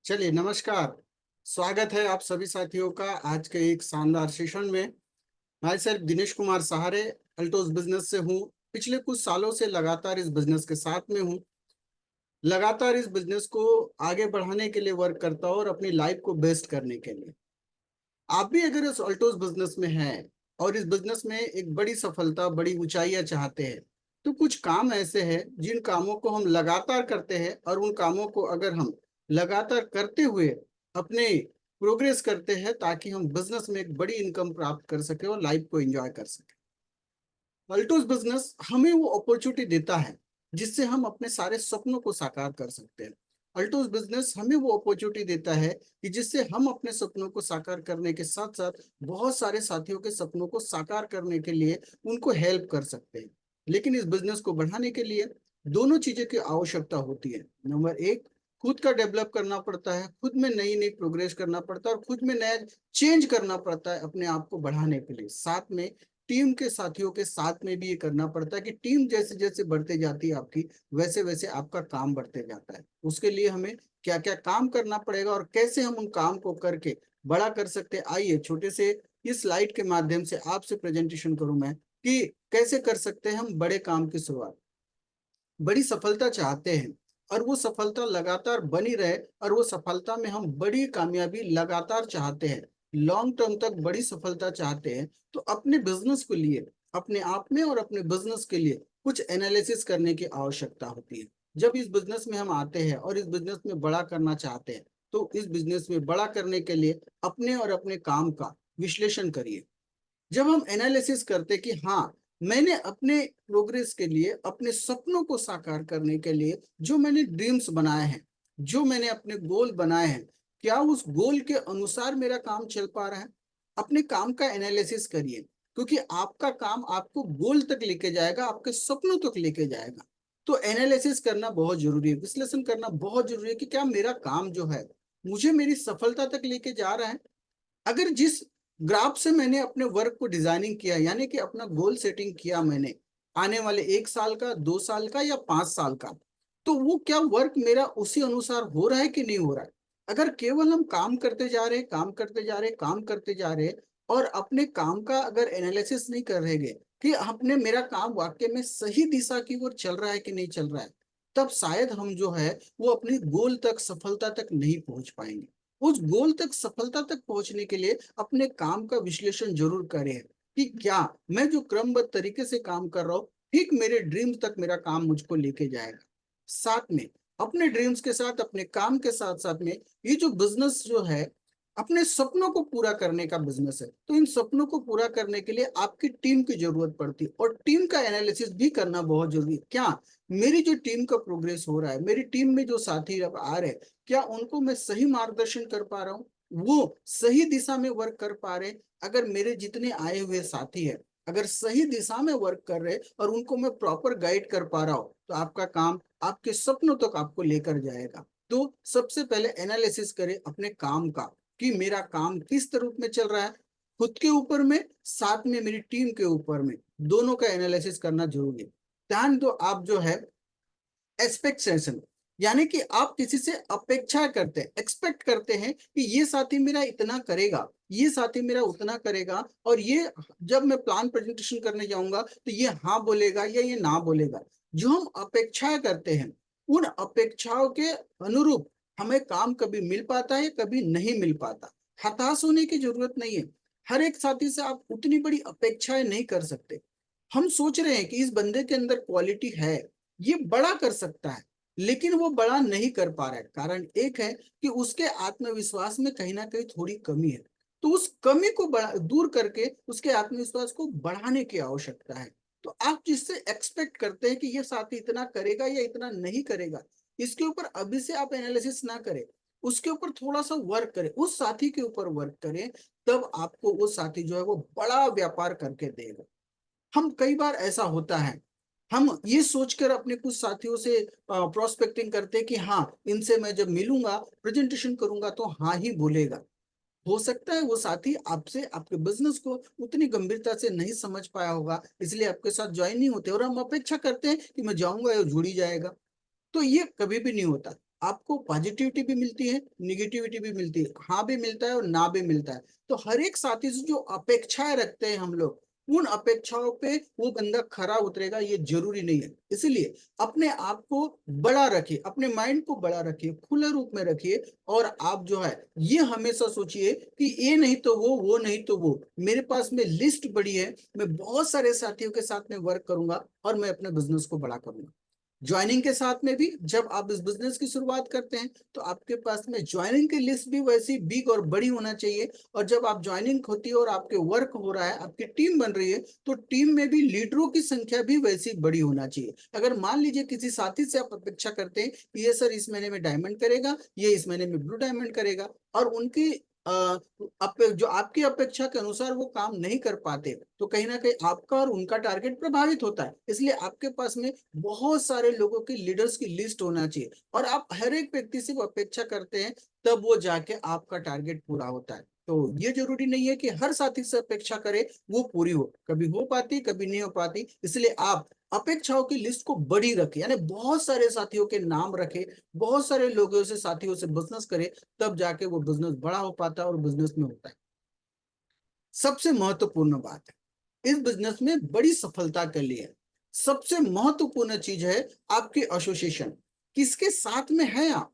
चलिए, नमस्कार। स्वागत है आप सभी साथियों का आज के एक शानदार सेशन में। मैं सिर्फ दिनेश कुमार सहारे अल्टोज बिजनेस से हूँ। पिछले कुछ सालों से लगातार इस बिजनेस के साथ में हूँ। लगातार इस बिजनेस को आगे बढ़ाने के लिए वर्क करता हूँ और अपनी लाइफ को बेस्ट करने के लिए। आप भी अगर इस अल्टोज बिजनेस में हैं और इस बिजनेस में एक बड़ी सफलता, बड़ी ऊंचाइयां चाहते हैं, तो कुछ काम ऐसे हैं जिन कामों को हम लगातार करते हैं और उन कामों को अगर हम लगातार करते हुए अपने प्रोग्रेस करते हैं ताकि हम बिजनेस में एक बड़ी इनकम प्राप्त कर सके और लाइफ को एंजॉय कर सके। अल्टोज बिजनेस हमें वो अपॉर्चुनिटी देता है जिससे हम अपने सारे सपनों को साकार कर सकते हैं। अल्टोज बिजनेस हमें वो अपॉर्चुनिटी देता है कि जिससे हम अपने सपनों को साकार करने के साथ साथ बहुत सारे साथियों के सपनों को साकार करने के लिए उनको हेल्प कर सकते हैं। लेकिन इस बिजनेस को बढ़ाने के लिए दोनों चीजें की आवश्यकता होती है। नंबर एक, खुद का डेवलप करना पड़ता है, खुद में नई नई प्रोग्रेस करना पड़ता है और खुद में नया चेंज करना पड़ता है अपने आप को बढ़ाने के लिए। साथ में टीम के साथियों के साथ में भी ये करना पड़ता है कि टीम जैसे जैसे बढ़ते जाती है आपकी, वैसे वैसे आपका काम बढ़ते जाता है। उसके लिए हमें क्या क्या काम करना पड़ेगा और कैसे हम उन काम को करके बड़ा कर सकते हैं, आइए छोटे से इस स्लाइड के माध्यम से आपसे प्रेजेंटेशन करूं मैं कि कैसे कर सकते हैं हम बड़े काम की शुरुआत। बड़ी सफलता चाहते हैं और वो सफलता लगातार बनी रहे और वो सफलता में हम बड़ी कामयाबी लगातार चाहते हैं, लॉन्ग टर्म तक बड़ी सफलता चाहते हैं, तो अपने बिजनेस को लिए, अपने आप में और अपने बिजनेस के लिए कुछ एनालिसिस करने की आवश्यकता होती है। जब इस बिजनेस में हम आते हैं और इस बिजनेस में बड़ा करना चाहते हैं, तो इस बिजनेस में बड़ा करने के लिए अपने और अपने काम का विश्लेषण करिए। जब हम एनालिसिस करते कि हाँ, मैंने अपने प्रोग्रेस के लिए, अपने सपनों को साकार करने के लिए जो मैंने ड्रीम्स बनाए हैं, जो मैंने अपने गोल बनाए हैं, क्या उस गोल के अनुसार मेरा काम चल पा रहा है। अपने काम का एनालिसिस करिए, क्योंकि आपका काम आपको गोल तक लेके जाएगा, आपके सपनों तक लेके जाएगा। तो एनालिसिस करना बहुत जरूरी है, विश्लेषण करना बहुत जरूरी है कि क्या मेरा काम जो है मुझे मेरी सफलता तक लेके जा रहा है। अगर जिस ग्राफ से मैंने अपने वर्क को डिजाइनिंग किया, यानी कि अपना गोल सेटिंग किया मैंने आने वाले 1 साल का, 2 साल का या 5 साल का, तो वो क्या वर्क मेरा उसी अनुसार हो रहा है कि नहीं हो रहा है। अगर केवल हम काम करते जा रहे, काम करते जा रहे, काम करते जा रहे और अपने काम का अगर एनालिसिस नहीं कर रहे कि अपने मेरा काम वाकई में सही दिशा की ओर चल रहा है कि नहीं चल रहा है, तब शायद हम जो है वो अपने गोल तक, सफलता तक नहीं पहुंच पाएंगे। उस गोल तक, सफलता तक पहुंचने के लिए अपने काम का विश्लेषण जरूर करें कि क्या मैं जो क्रमबद्ध तरीके से काम कर रहा हूँ ठीक मेरे ड्रीम्स तक मेरा काम मुझको लेके जाएगा। साथ में अपने ड्रीम्स के साथ, अपने काम के साथ साथ में ये जो बिजनेस जो है अपने सपनों को पूरा करने का बिजनेस है, तो इन सपनों को पूरा करने के लिए आपकी टीम की जरूरत पड़ती है और टीम का एनालिसिस भी करना बहुत जरूरी है। क्या मेरी जो टीम का प्रोग्रेस हो रहा है, मेरी टीम में जो साथी अब आ रहे हैं, क्या उनको मैं सही मार्गदर्शन कर पा रहा हूँ, वो सही दिशा में वर्क कर पा रहे हैं। अगर मेरे जितने आए हुए साथी हैं अगर सही दिशा में वर्क कर रहे और उनको मैं प्रॉपर गाइड कर पा रहा हूँ, तो आपका काम आपके सपनों तक आपको लेकर जाएगा। तो सबसे पहले एनालिसिस करें अपने काम का कि मेरा काम किस रूप में चल रहा है, खुद के ऊपर में, साथ में मेरी टीम के ऊपर में, दोनों का एनालिसिस करना जरूरी है। ध्यान दो, आप जो है एक्सपेक्टेशन, यानी कि आप किसी से अपेक्षा करते हैं, एक्सपेक्ट करते हैं कि ये साथी मेरा इतना करेगा, ये साथी मेरा उतना करेगा, और ये जब मैं प्लान प्रेजेंटेशन करने जाऊंगा तो ये हाँ बोलेगा या ये ना बोलेगा। जो हम अपेक्षाएं करते हैं, उन अपेक्षाओं के अनुरूप हमें काम कभी मिल पाता है, कभी नहीं मिल पाता। हताश होने की जरूरत नहीं है। हर एक साथी से आप उतनी बड़ी अपेक्षाएं नहीं कर सकते। हम सोच रहे हैं कि इस बंदे के अंदर क्वालिटी है, ये बड़ा कर सकता है, लेकिन वो बड़ा नहीं कर पा रहा है। कारण एक है कि उसके आत्मविश्वास में कहीं ना कहीं थोड़ी कमी है। तो उस कमी को दूर करके उसके आत्मविश्वास को बढ़ाने की आवश्यकता है। तो आप जिससे एक्सपेक्ट करते हैं कि ये साथी इतना करेगा या इतना नहीं करेगा, इसके ऊपर अभी से आप एनालिसिस ना करें, उसके ऊपर थोड़ा सा वर्क करें, उस साथी के ऊपर वर्क करें। तब आपको वो साथी जो है वो बड़ा व्यापार करके देगा। हम कई बार ऐसा होता है, हम ये सोचकर अपने कुछ साथियों से प्रोस्पेक्टिंग करते हैं कि हाँ, इनसे मैं जब मिलूंगा, प्रेजेंटेशन करूंगा तो हाँ ही बोलेगा। हो सकता है वो साथी आपसे आपके बिजनेस को उतनी गंभीरता से नहीं समझ पाया होगा, इसलिए आपके साथ ज्वाइन नहीं होते और हम अपेक्षा करते हैं कि मैं जाऊंगा या जुड़ ही जाएगा। तो ये कभी भी नहीं होता। आपको पॉजिटिविटी भी मिलती है, नेगेटिविटी भी मिलती है, हाँ भी मिलता है और ना भी मिलता है। तो हर एक साथी से जो अपेक्षाएं रखते हैं हम लोग, उन अपेक्षाओं पे वो बंदा खरा उतरेगा ये जरूरी नहीं है। इसलिए अपने आप को बड़ा रखिए, अपने माइंड को बड़ा रखिए, खुले रूप में रखिए। और आप जो है ये हमेशा सोचिए कि ये नहीं तो वो नहीं तो वो, मेरे पास में लिस्ट बड़ी है, मैं बहुत सारे साथियों के साथ में वर्क करूंगा और मैं अपने बिजनेस को बड़ा करूंगा। ज्वाइनिंग के साथ में भी जब आप इस बिजनेस की शुरुआत करते हैं तो आपके पास में ज्वाइनिंग की लिस्ट भी वैसी बिग और बड़ी होना चाहिए। और जब आप ज्वाइनिंग होती है और आपके वर्क हो रहा है, आपकी टीम बन रही है, तो टीम में भी लीडरों की संख्या भी वैसी बड़ी होना चाहिए। अगर मान लीजिए किसी साथी से आप अपेक्षा करते हैं कि ये सर इस महीने में डायमंड करेगा, ये इस महीने में ब्लू डायमंड करेगा, और उनकी जो आपकी अपेक्षा के अनुसार वो काम नहीं कर पाते, तो कहीं ना कहीं आपका और उनका टारगेट प्रभावित होता है। इसलिए आपके पास में बहुत सारे लोगों की लीडर्स की लिस्ट होना चाहिए और आप हर एक व्यक्ति से वो अपेक्षा करते हैं, तब वो जाके आपका टारगेट पूरा होता है। तो ये जरूरी नहीं है कि हर साथी से अपेक्षा करे वो पूरी हो, कभी हो पाती कभी नहीं हो पाती। इसलिए आप अपेक्षाओं की लिस्ट को बड़ी रखें, यानी बहुत सारे साथियों के नाम रखे, बहुत सारे लोगों से साथियों से बिजनेस करे, तब जाके वो बिजनेस बड़ा हो पाता है और बिजनेस में होता है। सबसे महत्वपूर्ण बात है इस बिजनेस में बड़ी सफलता के लिए सबसे महत्वपूर्ण चीज है आपकी एसोसिएशन। किसके साथ में है आप?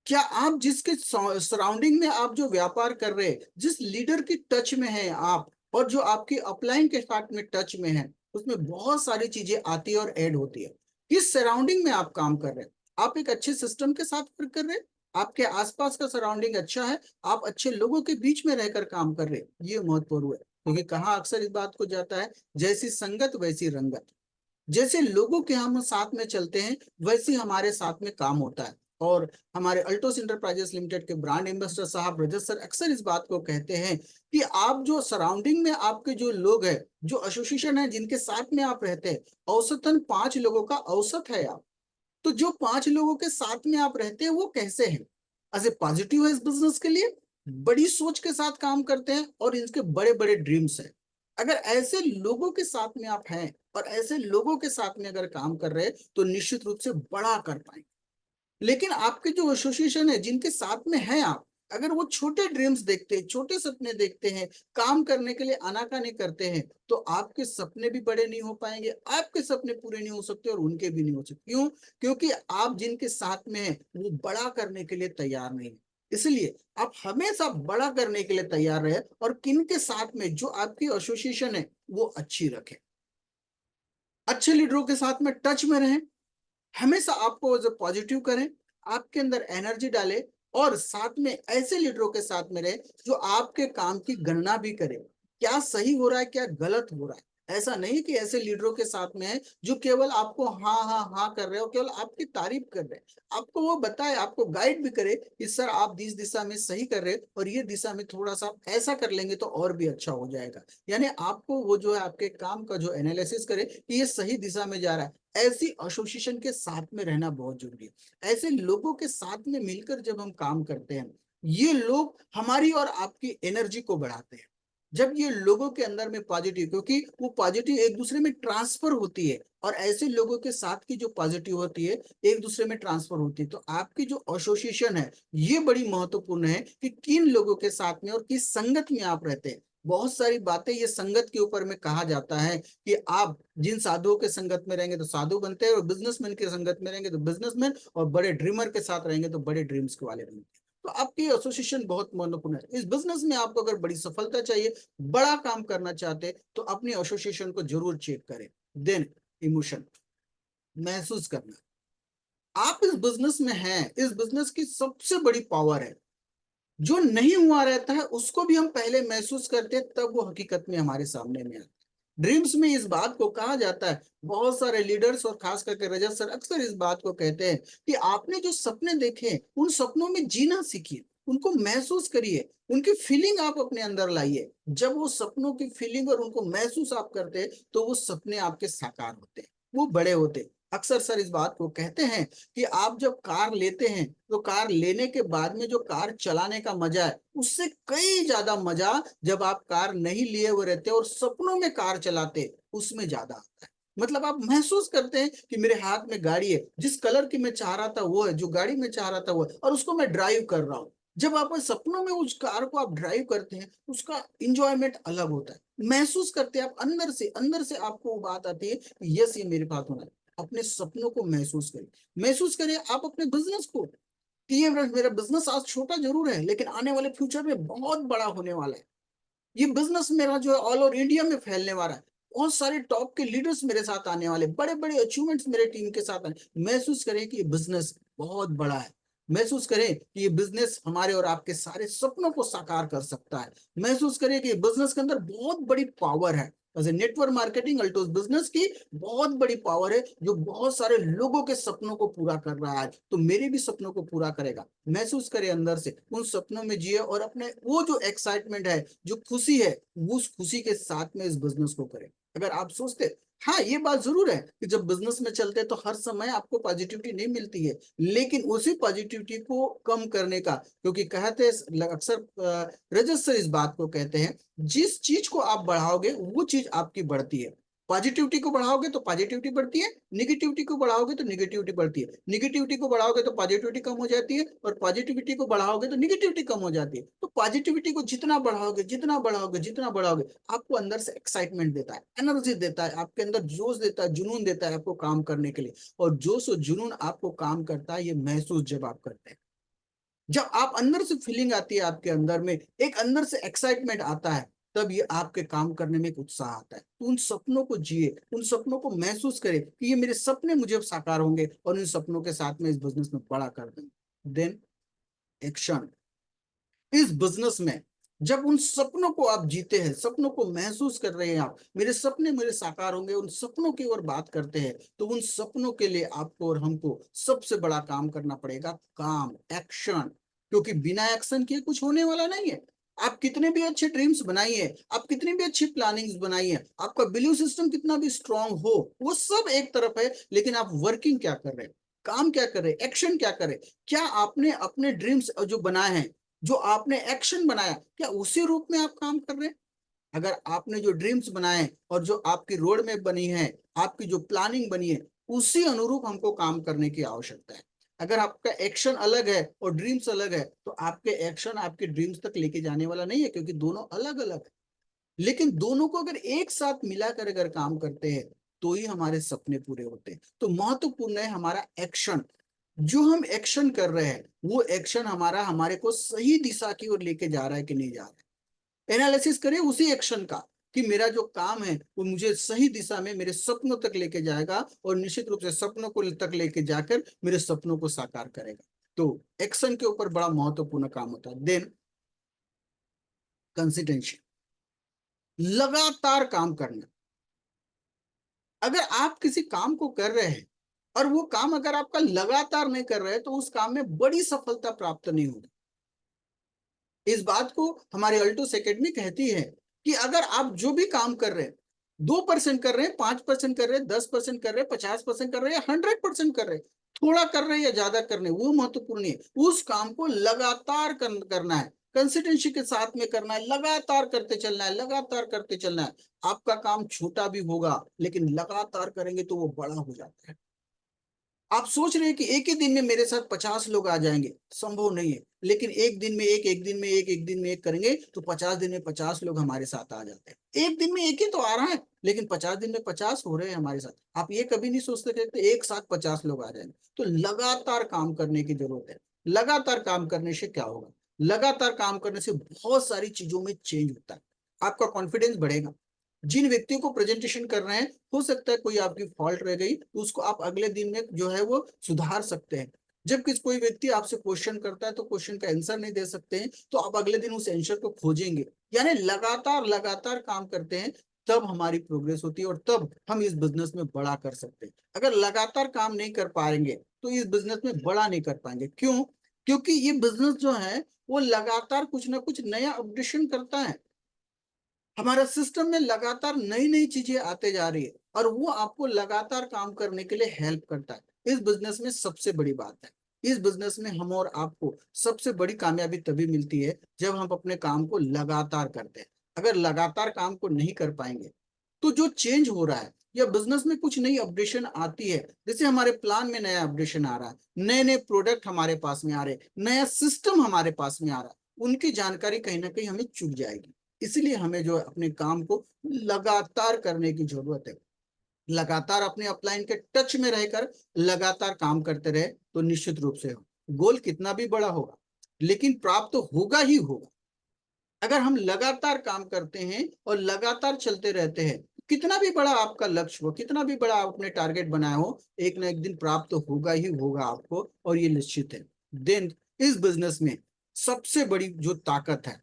क्या आप जिसके सराउंडिंग में आप जो व्यापार कर रहे हैं, जिस लीडर की टच में है आप, और जो आपकी अपलाइन के साथ में टच में है, उसमें बहुत सारी चीजें आती है और ऐड होती है। किस सराउंडिंग में आप काम कर रहे हैं? आप एक अच्छे सिस्टम के साथ वर्क कर रहे हैं, आपके आसपास का सराउंडिंग अच्छा है, आप अच्छे लोगों के बीच में रहकर काम कर रहे हैं, ये महत्वपूर्ण है। क्योंकि कहा अक्सर इस बात को जाता है, जैसी संगत वैसी रंगत। जैसे लोगों के हम साथ में चलते हैं वैसे हमारे साथ में काम होता है। और हमारे अल्टोस इंटरप्राइजेस लिमिटेड के ब्रांड एम्बेसडर साहब रजत सर अक्सर इस बात को कहते हैं कि आप जो सराउंडिंग में आपके जो लोग हैं, जो एसोसिएशन है जिनके साथ में आप रहते हैं, औसतन 5 लोगों का औसत है आप। तो जो 5 लोगों के साथ में आप रहते हैं वो कैसे हैं? ऐसे पॉजिटिव है इस बिजनेस के लिए, बड़ी सोच के साथ काम करते हैं और इनके बड़े बड़े ड्रीम्स हैं। अगर ऐसे लोगों के साथ में आप हैं और ऐसे लोगों के साथ में अगर काम कर रहे हैं तो निश्चित रूप से बड़ा कर पाएंगे। लेकिन आपके जो एसोसिएशन है जिनके साथ में हैं आप, अगर वो छोटे ड्रीम्स देखते हैं, छोटे सपने देखते हैं, काम करने के लिए आनाकानी करते हैं, तो आपके सपने भी बड़े नहीं हो पाएंगे, आपके सपने पूरे नहीं हो सकते और उनके भी नहीं हो सकते। क्यों? क्योंकि आप जिनके साथ में हैं वो बड़ा करने के लिए तैयार नहीं है। इसलिए आप हमेशा बड़ा करने के लिए तैयार रहे और किनके साथ में जो आपकी एसोसिएशन है वो अच्छी रखें, अच्छे लीडरों के साथ में टच में रहें, हमेशा आपको जो पॉजिटिव करें, आपके अंदर एनर्जी डाले, और साथ में ऐसे लीडरों के साथ में रहे जो आपके काम की गणना भी करे, क्या सही हो रहा है क्या गलत हो रहा है। ऐसा नहीं कि ऐसे लीडरों के साथ में है जो केवल आपको हाँ हाँ हाँ कर रहे हो, केवल आपकी तारीफ कर रहे हैं, आपको वो बताए, आपको गाइड भी करे कि सर आप इस दिशा में सही कर रहे हो और ये दिशा में थोड़ा सा ऐसा कर लेंगे तो और भी अच्छा हो जाएगा। यानी आपको वो जो है आपके काम का जो एनालिसिस करे कि ये सही दिशा में जा रहा है। ऐसी एसोसिएशन के साथ में रहना बहुत जरूरी है। ऐसे लोगों के साथ में मिलकर जब हम काम करते हैं, ये लोग हमारी और आपकी एनर्जी को बढ़ाते हैं। जब ये लोगों के अंदर में पॉजिटिव, क्योंकि वो पॉजिटिव एक दूसरे में ट्रांसफर होती है, और ऐसे लोगों के साथ की जो पॉजिटिव होती है एक दूसरे में ट्रांसफर होती है, तो आपकी जो एसोसिएशन है ये बड़ी महत्वपूर्ण है कि किन लोगों के साथ में और किस संगत में आप रहते हैं। बहुत सारी बातें ये संगत के ऊपर में कहा जाता है कि आप जिन साधुओं के संगत में रहेंगे तो साधु बनते हैं, और बिजनेसमैन के संगत में रहेंगे तो बिजनेसमैन, और बड़े ड्रीमर के साथ रहेंगे तो बड़े ड्रीम्स के वाले रहेंगे। तो आपकी एसोसिएशन बहुत महत्वपूर्ण है। इस बिजनेस में आपको अगर बड़ी सफलता चाहिए, बड़ा काम करना चाहते हैं, तो अपनी एसोसिएशन को जरूर चेक करें। देन इमोशन महसूस करना, आप इस बिजनेस में हैं, इस बिजनेस की सबसे बड़ी पावर है, जो नहीं हुआ रहता है उसको भी हम पहले महसूस करते हैं, तब वो हकीकत में हमारे सामने में आता है। ड्रीम्स में इस बात को कहा जाता है, बहुत सारे लीडर्स और खास करके रजत सर अक्सर इस बात को कहते हैं कि आपने जो सपने देखे उन सपनों में जीना सीखिए, उनको महसूस करिए, उनकी फीलिंग आप अपने अंदर लाइए। जब वो सपनों की फीलिंग और उनको महसूस आप करते हैं तो वो सपने आपके साकार होते हैं, वो बड़े होते हैं। अक्सर सर इस बात को कहते हैं कि आप जब कार लेते हैं तो कार लेने के बाद में जो कार चलाने का मजा है उससे कई ज्यादा मजा जब आप कार नहीं लिए हुए रहते और सपनों में कार चलाते उसमें ज्यादा आता है। मतलब आप महसूस करते हैं कि मेरे हाथ में गाड़ी है, जिस कलर की मैं चाह रहा था वो है, जो गाड़ी में चाह रहा था वो है, और उसको मैं ड्राइव कर रहा हूँ। जब आप सपनों में उस कार को आप ड्राइव करते हैं उसका इंजॉयमेंट अलग होता है, महसूस करते हैं आप अंदर से आपको वो बात आती है कि यस ये मेरे पास होना है। अपने सपनों को महसूस करें आप अपने बिजनेस को कि ये मेरा बिजनेस आज छोटा जरूर है लेकिन आने वाले फ्यूचर में बहुत बड़ा होने वाला है। ये बिजनेस मेरा जो है ऑल ओवर इंडिया में फैलने वाला है। बहुत सारे टॉप के लीडर्स मेरे साथ आने वाले, बड़े बड़े अचीवमेंट्स मेरे टीम के साथ आने। महसूस करें कि ये बिजनेस बहुत बड़ा है। महसूस करें कि ये बिजनेस हमारे और आपके सारे सपनों को साकार कर सकता है। महसूस करें कि बिजनेस के अंदर बहुत बड़ी पावर है। As a network marketing Altos business की बहुत बड़ी पावर है जो बहुत सारे लोगों के सपनों को पूरा कर रहा है, तो मेरे भी सपनों को पूरा करेगा। महसूस करें अंदर से, उन सपनों में जिए और अपने वो जो एक्साइटमेंट है, जो खुशी है, उस खुशी के साथ में इस बिजनेस को करें। अगर आप सोचते, हाँ ये बात जरूर है कि जब बिजनेस में चलते तो हर समय आपको पॉजिटिविटी नहीं मिलती है, लेकिन उसी पॉजिटिविटी को कम करने का, क्योंकि कहते हैं अक्सर रजत सर इस बात को कहते हैं, जिस चीज को आप बढ़ाओगे वो चीज आपकी बढ़ती है। पॉजिटिविटी को बढ़ाओगे तो पॉजिटिविटी बढ़ती है, निगेटिविटी को बढ़ाओगे तो निगेटिविटी बढ़ती है, निगेटिविटी को बढ़ाओगे तो पॉजिटिविटी कम हो जाती है, और पॉजिटिविटी को बढ़ाओगे तो निगेटिविटी कम हो जाती है। तो पॉजिटिविटी को जितना बढ़ाओगे जितना बढ़ाओगे आपको अंदर से एक्साइटमेंट देता है, एनर्जी देता है, आपके अंदर जोश देता है, जुनून देता है आपको काम करने के लिए। और जोश और जुनून आपको काम करता है ये महसूस जब आप करते हैं, जब आप अंदर से फीलिंग आती है, आपके अंदर में एक अंदर से एक्साइटमेंट आता है, तब ये आपके काम करने में एक उत्साह आता है। तो उन सपनों को जिए, उन सपनों को महसूस करें कि ये मेरे सपने मुझे साकार होंगे और इन सपनों के साथ में इस बिजनेस में बड़ा कर देंगे। Then action. इस बिजनेस में जब उन सपनों को आप जीते हैं, सपनों को महसूस कर रहे हैं, आप मेरे सपने मेरे साकार होंगे, उन सपनों की ओर बात करते हैं, तो उन सपनों के लिए आपको और हमको सबसे बड़ा काम करना पड़ेगा, काम, एक्शन। क्योंकि बिना एक्शन किए कुछ होने वाला नहीं है। आप कितने भी अच्छे ड्रीम्स बनाइए, आप कितनी भी अच्छी प्लानिंग्स बनाइए, आपका बिलीव सिस्टम कितना भी स्ट्रांग हो, वो सब एक तरफ है, लेकिन आप वर्किंग क्या कर रहे हैं, काम क्या कर रहे हैं, एक्शन क्या कर रहे हैं? क्या आपने अपने ड्रीम्स जो बनाए हैं, जो आपने एक्शन बनाया, क्या उसी रूप में आप काम कर रहे हैं? अगर आपने जो ड्रीम्स बनाए और जो आपकी रोड मैप बनी है, आपकी जो प्लानिंग बनी है, उसी अनुरूप हमको काम करने की आवश्यकता है। अगर आपका एक्शन अलग है और ड्रीम्स अलग है तो आपके एक्शन आपके ड्रीम्स तक लेके जाने वाला नहीं है, क्योंकि दोनों अलग अलग है। लेकिन दोनों को अगर एक साथ मिलाकर अगर काम करते हैं तो ही हमारे सपने पूरे होते हैं। तो महत्वपूर्ण है हमारा एक्शन। जो हम एक्शन कर रहे हैं वो एक्शन हमारा हमारे को सही दिशा की ओर लेके जा रहा है कि नहीं जा रहा है। एनालिसिस करें उसी एक्शन का कि मेरा जो काम है वो मुझे सही दिशा में मेरे सपनों तक लेके जाएगा, और निश्चित रूप से सपनों को तक लेके जाकर मेरे सपनों को साकार करेगा। तो एक्शन के ऊपर बड़ा महत्वपूर्ण काम होता है। देन कंसिस्टेंसी, लगातार काम करना। अगर आप किसी काम को कर रहे हैं और वो काम अगर आपका लगातार नहीं कर रहे हैं तो उस काम में बड़ी सफलता प्राप्त नहीं होगी। इस बात को हमारे अल्टोस एकेडमी कहती है कि अगर आप जो भी काम कर रहे हैं, 2% कर रहे हैं, 5% कर रहे हैं, 10% कर रहे हैं, 50% कर रहे हैं, 100% कर रहे हैं, थोड़ा कर रहे हैं या ज्यादा कर रहे हैं, वो महत्वपूर्ण नहीं है। उस काम को लगातार करना है, कंसिस्टेंसी के साथ में करना है, लगातार करते चलना है, लगातार करते चलना है। आपका काम छोटा भी होगा लेकिन लगातार करेंगे तो वो बड़ा हो जाता है। आप सोच रहे हैं कि एक ही दिन में मेरे साथ 50 लोग आ जाएंगे, संभव नहीं है। लेकिन एक दिन में एक दिन में एक दिन में एक करेंगे तो 50 दिन में 50 लोग हमारे साथ आ जाते हैं। एक दिन में एक ही तो आ रहा है लेकिन 50 दिन में 50 हो रहे हैं हमारे साथ। आप ये कभी नहीं सोचते थे कि एक साथ 50 लोग आ जाएंगे। तो लगातार काम करने की जरूरत है। लगातार काम करने से क्या होगा? लगातार काम करने से बहुत सारी चीजों में चेंज होता है। आपका कॉन्फिडेंस बढ़ेगा। जिन व्यक्तियों को प्रेजेंटेशन कर रहे हैं, हो सकता है कोई आपकी फॉल्ट रह गई तो उसको आप अगले दिन में जो है वो सुधार सकते हैं। जब किसी कोई व्यक्ति आपसे क्वेश्चन करता है तो क्वेश्चन का आंसर नहीं दे सकते हैं तो आप अगले दिन उस आंसर को खोजेंगे। यानी लगातार लगातार काम करते हैं तब हमारी प्रोग्रेस होती है और तब हम इस बिजनेस में बड़ा कर सकते हैं। अगर लगातार काम नहीं कर पाएंगे तो इस बिजनेस में बड़ा नहीं कर पाएंगे। क्यों? क्योंकि ये बिजनेस जो है वो लगातार कुछ ना कुछ नया अपडेशन करता है। हमारा सिस्टम में लगातार नई नई चीजें आते जा रही है और वो आपको लगातार काम करने के लिए हेल्प करता है। इस बिजनेस में सबसे बड़ी बात है, इस बिजनेस में हम और आपको सबसे बड़ी कामयाबी तभी मिलती है जब हम अपने काम को लगातार करते हैं। अगर लगातार काम को नहीं कर पाएंगे तो जो चेंज हो रहा है या बिजनेस में कुछ नई अपडेशन आती है, जैसे हमारे प्लान में नया अपडेशन आ रहा है, नए नए प्रोडक्ट हमारे पास में आ रहे, नया सिस्टम हमारे पास में आ रहा है, उनकी जानकारी कहीं ना कहीं हमें चुक जाएगी। इसलिए हमें जो है अपने काम को लगातार करने की जरूरत है। लगातार अपने अपलाइन के टच में रहकर लगातार काम करते रहे तो निश्चित रूप से गोल कितना भी बड़ा होगा लेकिन प्राप्त तो होगा ही होगा। अगर हम लगातार काम करते हैं और लगातार चलते रहते हैं, कितना भी बड़ा आपका लक्ष्य हो, कितना भी बड़ा आप अपने टारगेट बनाए हो, एक ना एक दिन प्राप्त तो होगा ही होगा आपको, और ये निश्चित है। देन इस बिजनेस में सबसे बड़ी जो ताकत है,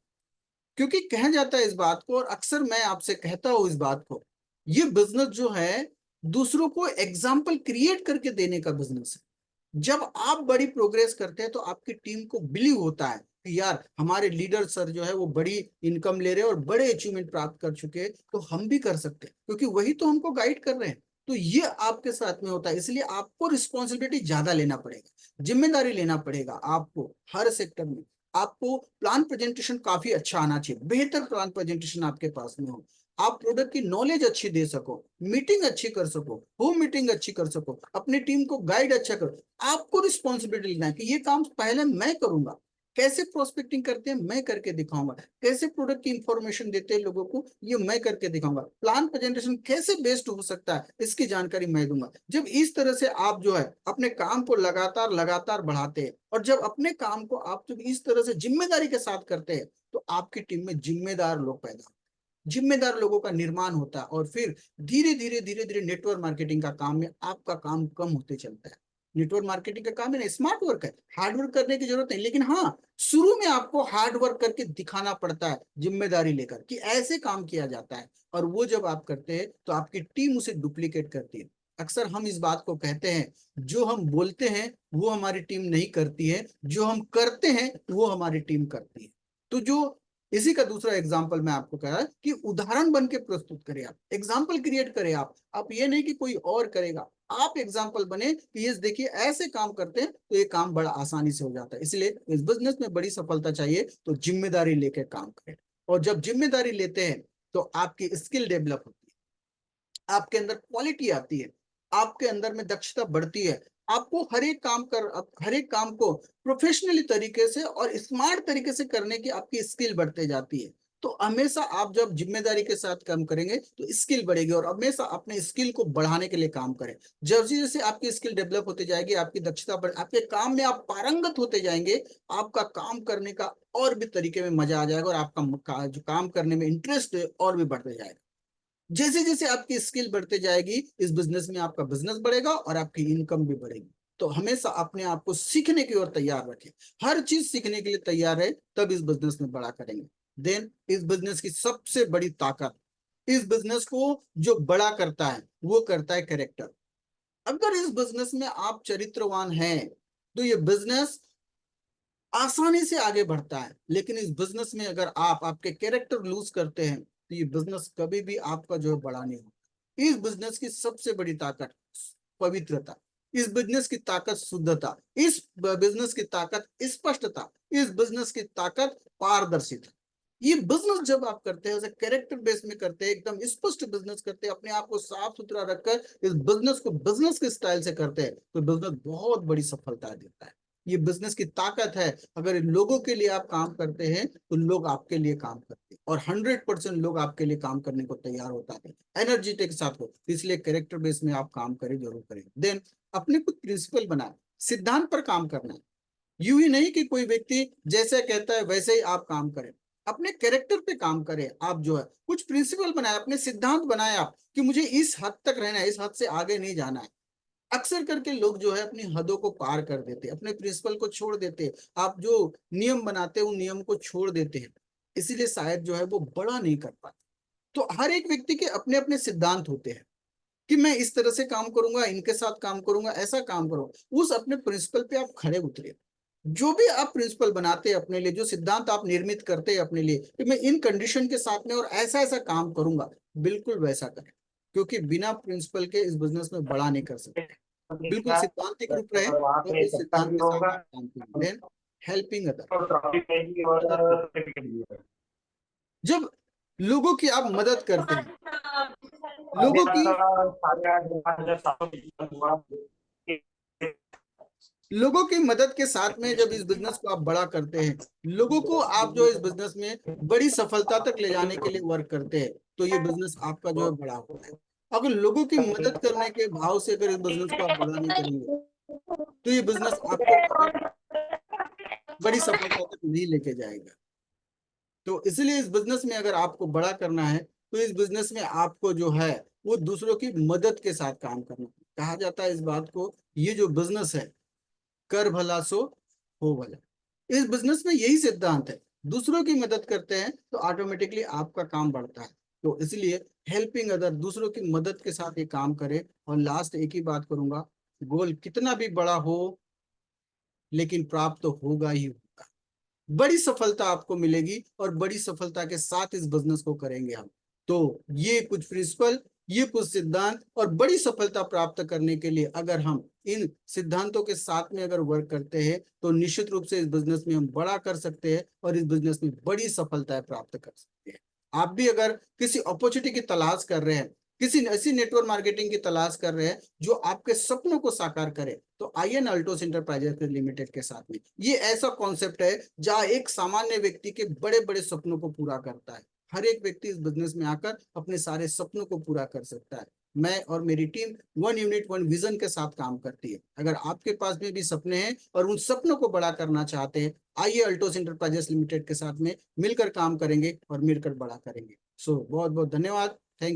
क्योंकि कहा जाता है इस बात को और अक्सर मैं आपसे कहता हूं इस बात को, ये बिजनेस जो है दूसरों को एग्जाम्पल क्रिएट करके देने का बिजनेस है। जब आप बड़ी प्रोग्रेस करते हैं तो आपकी टीम को बिलीव होता है कि यार हमारे लीडर सर जो है वो बड़ी इनकम ले रहे हैं और बड़े अचीवमेंट प्राप्त कर चुके हैं, तो हम भी कर सकते हैं क्योंकि वही तो हमको गाइड कर रहे हैं। तो ये आपके साथ में होता है, इसलिए आपको रिस्पॉन्सिबिलिटी ज्यादा लेना पड़ेगा, जिम्मेदारी लेना पड़ेगा आपको हर सेक्टर में। आपको प्लान प्रेजेंटेशन काफी अच्छा आना चाहिए, बेहतर प्लान प्रेजेंटेशन आपके पास में हो, आप प्रोडक्ट की नॉलेज अच्छी दे सको, मीटिंग अच्छी कर सको, होम मीटिंग अच्छी कर सको, अपनी टीम को गाइड अच्छा करो। आपको रिस्पॉन्सिबिलिटी लेना है कि ये काम पहले मैं करूंगा, कैसे प्रोस्पेक्टिंग करते हैं मैं करके दिखाऊंगा, कैसे प्रोडक्ट की इंफॉर्मेशन देते हैं लोगों को ये मैं करके दिखाऊंगा, प्लान प्रेजेंटेशन कैसे बेस्ट हो सकता है इसकी जानकारी मैं दूंगा। जब इस तरह से आप जो है अपने काम को लगातार लगातार बढ़ाते हैं और जब अपने काम को आप जब इस तरह से जिम्मेदारी के साथ करते हैं तो आपकी टीम में जिम्मेदार लोग पैदा, जिम्मेदार लोगों का निर्माण होता है और फिर धीरे धीरे नेटवर्क मार्केटिंग का काम में आपका काम कम होते चलता है। नेटवर्क मार्केटिंग का काम है ना, स्मार्ट वर्क है, हार्ड वर्क करने की जरूरत नहीं, लेकिन हाँ शुरू में आपको हार्ड वर्क करके दिखाना पड़ता है जिम्मेदारी लेकर कि ऐसे काम किया जाता है, और वो जब आप करते हैं तो आपकी टीम उसे डुप्लीकेट करती है। अक्सर हम इस बात को कहते हैं, जो हम बोलते हैं वो हमारी टीम नहीं करती है, जो हम करते हैं वो हमारी टीम करती है। तो जो इसी का दूसरा एग्जाम्पल मैं आपको कह रहा कि उदाहरण बन के प्रस्तुत करें, आप एग्जाम्पल क्रिएट करें, आप ये नहीं कि कोई और करेगा, आप एग्जाम्पल बने कि ये देखिए ऐसे काम करते हैं तो ये काम बड़ा आसानी से हो जाता है। इसलिए इस बिजनेस में बड़ी सफलता चाहिए तो जिम्मेदारी लेकर काम करें, और जब जिम्मेदारी लेते हैं तो आपकी स्किल डेवलप होती है, आपके अंदर क्वालिटी आती है, आपके अंदर में दक्षता बढ़ती है, आपको हर एक काम को प्रोफेशनली तरीके से और स्मार्ट तरीके से करने की आपकी स्किल बढ़ते जाती है। तो हमेशा आप जब जिम्मेदारी के साथ काम करेंगे तो स्किल बढ़ेगी, और हमेशा अपने स्किल को बढ़ाने के लिए काम करें। जैसे जैसे आपकी स्किल डेवलप होती जाएगी, आपकी दक्षता बढ़, आपके काम में आप पारंगत होते जाएंगे, आपका काम करने का और भी तरीके में मजा आ जाएगा और आपका जो काम करने में इंटरेस्ट है और भी बढ़ते जाएगा। जैसे जैसे आपकी स्किल बढ़ते जाएगी इस बिजनेस में आपका बिजनेस बढ़ेगा और आपकी इनकम भी बढ़ेगी। तो हमेशा अपने आप को सीखने की ओर तैयार रखें, हर चीज सीखने के लिए तैयार है तब इस बिजनेस में बड़ा करेंगे। देन इस बिजनेस की सबसे बड़ी ताकत, इस बिजनेस को जो बड़ा करता है वो करता है कैरेक्टर। अगर इस बिजनेस में आप चरित्रवान हैं तो ये बिजनेस आसानी से आगे बढ़ता है, लेकिन इस बिजनेस में अगर आप आपके कैरेक्टर लूज करते हैं तो ये बिजनेस कभी भी आपका जो है बड़ा नहीं होगा। इस बिजनेस की सबसे बड़ी ताकत पवित्रता, इस बिजनेस की ताकत शुद्धता, इस बिजनेस की ताकत स्पष्टता, इस बिजनेस की ताकत पारदर्शिता। ये बिजनेस जब आप करते हैं कैरेक्टर बेस में करते हैं, एकदम स्पष्ट बिजनेस करते हैं, अपने आप को साफ सुथरा रखकर इस बिजनेस को बिजनेस के स्टाइल से करते हैं तो बिजनेस बहुत बड़ी सफलता देता है। ये बिजनेस की ताकत है। अगर लोगों के लिए आप काम करते हैं तो लोग आपके लिए काम करते हैं, और 100% लोग आपके लिए काम करने को तैयार होता है एनर्जी के साथ हो। इसलिए कैरेक्टर बेस में आप काम करें, जरूर करें। देन अपने कुछ प्रिंसिपल बनाए, सिद्धांत पर काम करना है। यूं ही नहीं कि कोई व्यक्ति जैसे कहता है वैसे ही आप काम करें, अपने कैरेक्टर पे काम करें। आप जो है कुछ प्रिंसिपल बनाए, अपने सिद्धांत बनाए आप कि मुझे इस हद तक रहना है, इस हद से आगे नहीं जाना है। अक्सर करके लोग जो है अपनी हदों को पार कर देते हैं, अपने प्रिंसिपल को छोड़ देते हैं, आप जो नियम बनाते हैं उन नियम को छोड़ देते हैं, इसीलिए शायद जो है वो बड़ा नहीं कर पाते। तो हर एक व्यक्ति के अपने अपने सिद्धांत होते हैं कि मैं इस तरह से काम करूंगा, इनके साथ काम करूंगा, ऐसा काम करूंगा। उस अपने प्रिंसिपल पे आप खड़े उतरे, जो भी आप प्रिंसिपल बनाते हैं अपने लिए, जो सिद्धांत आप निर्मित करते हैं अपने लिए कि मैं इन कंडीशन के साथ में और ऐसा ऐसा काम करूंगा, बिल्कुल वैसा करें, क्योंकि बिना प्रिंसिपल के इस बिजनेस में बड़ा नहीं कर सकते। बिल्कुल सिद्धांतिक रूप रहे और वहाँ और पे इस चक्का सिद्धांत भी के साथ होगा आप काम कीजिए। Then helping other. और ट्रॉफी रहेगी और मदद करें। सर्टिफिकेट भी होगा। जब लोगों की आप मदद करते हैं, अभी लोगों की आपका 8,500 हुआ। लोगों की मदद के साथ में जब इस बिजनेस को आप बड़ा करते हैं, लोगों को आप जो इस बिजनेस में बड़ी सफलता तक ले जाने के लिए वर्क करते हैं, तो ये बिजनेस आपका जो है बड़ा होता है। अगर लोगों की मदद करने के भाव से अगर इस बिजनेस को आप बड़ा नहीं करेंगे, तो ये बिजनेस आपको कभी बड़ी सफलता तक नहीं लेके जाएगा। तो इसलिए इस बिजनेस में अगर आपको बड़ा करना है, तो इस बिजनेस में आपको जो है वो दूसरों की मदद के साथ काम करना। कहा जाता है इस बात को, ये जो बिजनेस है, कर भला सो हो भला। इस बिजनेस में यही सिद्धांत है, दूसरों की मदद करते हैं तो ऑटोमेटिकली आपका काम बढ़ता है। तो इसलिए हेल्पिंग अदर, दूसरों की मदद के साथ ये काम करें। और लास्ट एक ही बात करूंगा, गोल कितना भी बड़ा हो, लेकिन प्राप्त तो होगा ही होगा। बड़ी सफलता आपको मिलेगी और बड़ी सफलता के साथ इस बिजनेस को करेंगे हम। तो ये कुछ प्रिंसिपल, ये कुछ सिद्धांत, और बड़ी सफलता प्राप्त करने के लिए अगर हम इन सिद्धांतों के साथ में अगर वर्क करते हैं, तो निश्चित रूप से इस बिजनेस में हम बड़ा कर सकते हैं और इस बिजनेस में बड़ी सफलताएं प्राप्त कर सकते हैं। आप भी अगर किसी अपॉर्चुनिटी की तलाश कर रहे हैं, किसी ऐसी नेटवर्क मार्केटिंग की तलाश कर रहे हैं जो आपके सपनों को साकार करे, तो आइए ना अल्टोस इंटरप्राइजेस लिमिटेड के साथ में। ये ऐसा कॉन्सेप्ट है जहां एक सामान्य व्यक्ति के बड़े बड़े सपनों को पूरा करता है। हर एक व्यक्ति इस बिजनेस में आकर अपने सारे सपनों को पूरा कर सकता है। मैं और मेरी team one unit one vision के साथ काम करती है। अगर आपके पास में भी सपने हैं और उन सपनों को बड़ा करना चाहते हैं, आइए अल्टोस इंटरप्राइजेस लिमिटेड के साथ में मिलकर काम करेंगे और मिलकर बड़ा करेंगे। सो बहुत बहुत धन्यवाद।